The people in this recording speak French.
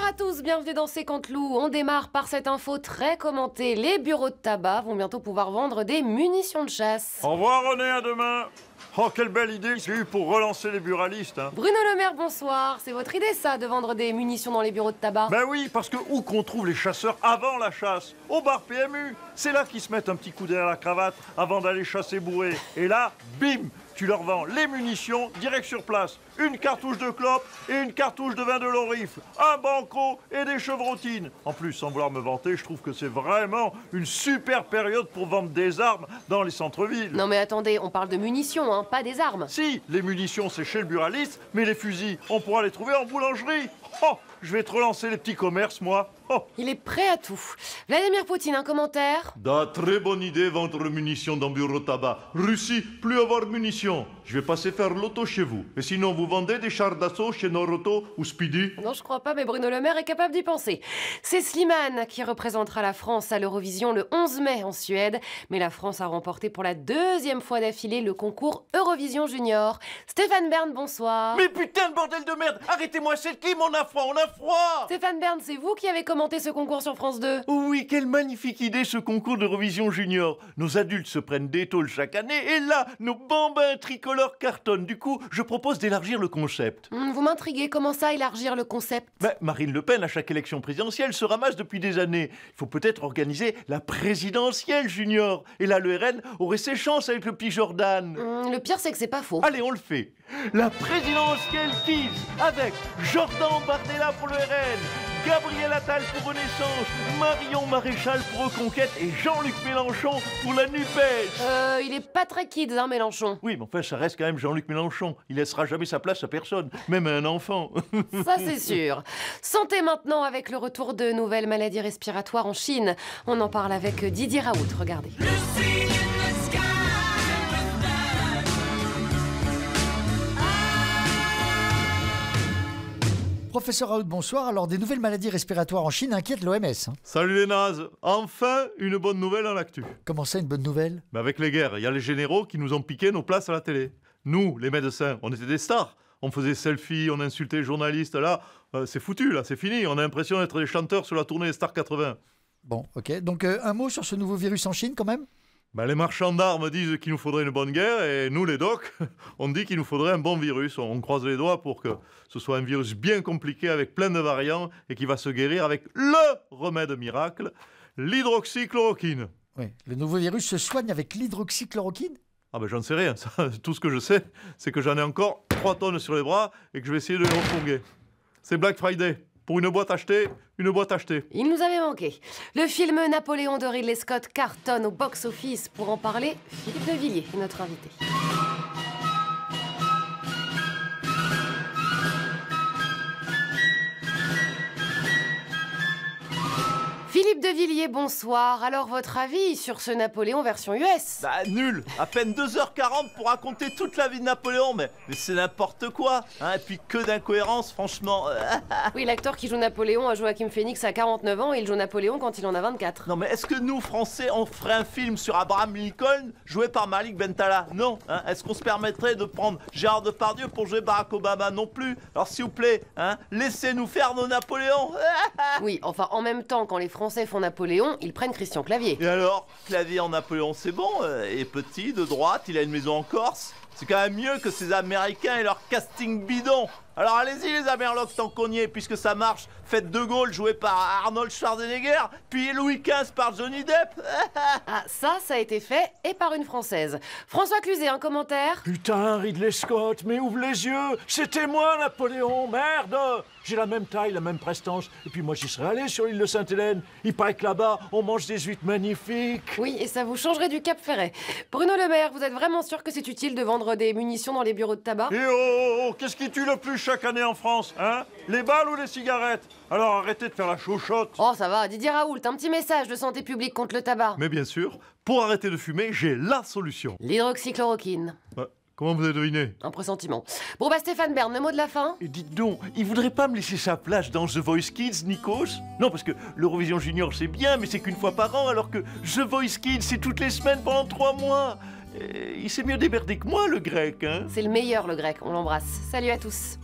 à tous, bienvenue dans C'est Canteloup. On démarre par cette info très commentée. Les bureaux de tabac vont bientôt pouvoir vendre des munitions de chasse. Au revoir René, à demain. Oh, quelle belle idée j'ai eue pour relancer les buralistes. Hein. Bruno Le Maire, bonsoir. C'est votre idée, ça, de vendre des munitions dans les bureaux de tabac? Ben oui, parce que où qu'on trouve les chasseurs avant la chasse? Au bar PMU. C'est là qu'ils se mettent un petit coup derrière la cravate avant d'aller chasser bourré. Et là, bim, tu leur vends les munitions direct sur place. Une cartouche de clope et une cartouche de 22 long rifle, un banco et des chevrotines. En plus, sans vouloir me vanter, je trouve que c'est vraiment une super période pour vendre des armes dans les centres-villes. Non mais attendez, on parle de munitions, hein, pas des armes. Si, les munitions c'est chez le buraliste, mais les fusils, on pourra les trouver en boulangerie. Oh, je vais te relancer les petits commerces, moi. Oh. Il est prêt à tout. Vladimir Poutine, un commentaire? Très bonne idée, vendre munitions dans bureau tabac. Russie, plus avoir munitions. Je vais passer faire l'auto chez vous. Et sinon, vous vendez des chars d'assaut chez Noroto ou Speedy? Non, je crois pas, mais Bruno Le Maire est capable d'y penser. C'est Slimane qui représentera la France à l'Eurovision le 11 mai en Suède. Mais la France a remporté pour la deuxième fois d'affilée le concours Eurovision Junior. Stéphane Bern, bonsoir. Mais putain de bordel de merde! Arrêtez-moi, c'est le clim, on a froid! Stéphane Bern, c'est vous qui avez commenté ce concours sur France 2? Oh oui, quelle magnifique idée ce concours d'Eurovision Junior. Nos adultes se prennent des tôles chaque année et là, nos bambins tricolores cartonnent. Du coup, je propose d'élargir le concept. Vous m'intriguez, comment ça, élargir le concept? Marine Le Pen, à chaque élection présidentielle, se ramasse depuis des années. Il faut peut-être organiser la présidentielle junior. Et là, le RN aurait ses chances avec le petit Jordan. Le pire, c'est que c'est pas faux. Allez, on le fait. La présidentielle Kids avec Jordan Bardella pour le RN, Gabriel Attal pour Renaissance, Marion Maréchal pour Reconquête et Jean-Luc Mélenchon pour la NUPES. Il est pas très kids, hein, Mélenchon. Oui, mais enfin, ça reste quand même Jean-Luc Mélenchon. Il laissera jamais sa place à personne, même à un enfant. Ça, c'est sûr. Santé maintenant avec le retour de nouvelles maladies respiratoires en Chine. On en parle avec Didier Raoult, regardez. Professeur Raoult, bonsoir. Alors, des nouvelles maladies respiratoires en Chine inquiètent l'OMS. Salut les nazes. Enfin, une bonne nouvelle en l'actu. Comment ça, une bonne nouvelle? Avec les guerres, il y a les généraux qui nous ont piqué nos places à la télé. Nous, les médecins, on était des stars. On faisait selfie, on insultait les journalistes. Là, c'est foutu, là, c'est fini. On a l'impression d'être des chanteurs sur la tournée des Stars 80. Bon, ok. Donc, un mot sur ce nouveau virus en Chine, quand même? Les marchands d'armes disent qu'il nous faudrait une bonne guerre et nous, les docs, on dit qu'il nous faudrait un bon virus. On croise les doigts pour que ce soit un virus bien compliqué avec plein de variants et qui va se guérir avec le remède miracle, l'hydroxychloroquine. Oui, le nouveau virus se soigne avec l'hydroxychloroquine? J'en sais rien. Tout ce que je sais, c'est que j'en ai encore 3 tonnes sur les bras et que je vais essayer de les refourguer. C'est Black Friday. Pour une boîte achetée, une boîte achetée. Il nous avait manqué. Le film Napoléon de Ridley Scott cartonne au box-office. Pour en parler, Philippe de Villiers est notre invité. Philippe de Villiers, bonsoir. Alors, votre avis sur ce Napoléon version US? Nul. À peine 2h40 pour raconter toute la vie de Napoléon, mais c'est n'importe quoi. Hein, et puis que d'incohérences, franchement. Oui, l'acteur qui joue Napoléon a joué Joaquin Phoenix à 49 ans et il joue Napoléon quand il en a 24. Non, mais est-ce que nous, Français, on ferait un film sur Abraham Lincoln joué par Malik Bentala? Non. Hein, est-ce qu'on se permettrait de prendre Gérard Depardieu pour jouer Barack Obama? Non plus. Alors, s'il vous plaît, hein, laissez-nous faire nos Napoléons. Oui, enfin, en même temps, quand les Français font Napoléon, ils prennent Christian Clavier. Et alors, Clavier en Napoléon, c'est bon, il est petit, de droite, il a une maison en Corse. C'est quand même mieux que ces Américains et leur casting bidon. Alors allez-y les Amerlocs tant qu'on y est, puisque ça marche. Faites De Gaulle joué par Arnold Schwarzenegger, puis Louis XV par Johnny Depp. Ah, ça a été fait, et par une Française. François Cluzet, un commentaire? Putain, Ridley Scott, mais ouvre les yeux. C'était moi, Napoléon, merde. J'ai la même taille, la même prestance. Et puis moi, j'y serais allé sur l'île de Sainte-Hélène. Il paraît que là-bas, on mange des huîtres magnifiques. Oui, et ça vous changerait du Cap Ferret. Bruno Le Maire, vous êtes vraiment sûr que c'est utile de vendre des munitions dans les bureaux de tabac? Et qu'est-ce qui tue le plus chaque année en France, hein? Les balles ou les cigarettes? Alors arrêtez de faire la chauchotte. Oh, ça va, Didier Raoult, un petit message de santé publique contre le tabac. Mais bien sûr, pour arrêter de fumer, j'ai la solution. L'hydroxychloroquine. Comment vous avez deviné? Un pressentiment. Bon, Stéphane Bern, le mot de la fin? Et dites donc, il voudrait pas me laisser sa place dans The Voice Kids, Nikos? Non, parce que l'Eurovision Junior c'est bien, mais c'est qu'une fois par an, alors que The Voice Kids c'est toutes les semaines pendant 3 mois. Il s'est mieux démerdé que moi, le grec, hein? C'est le meilleur, le grec, on l'embrasse. Salut à tous.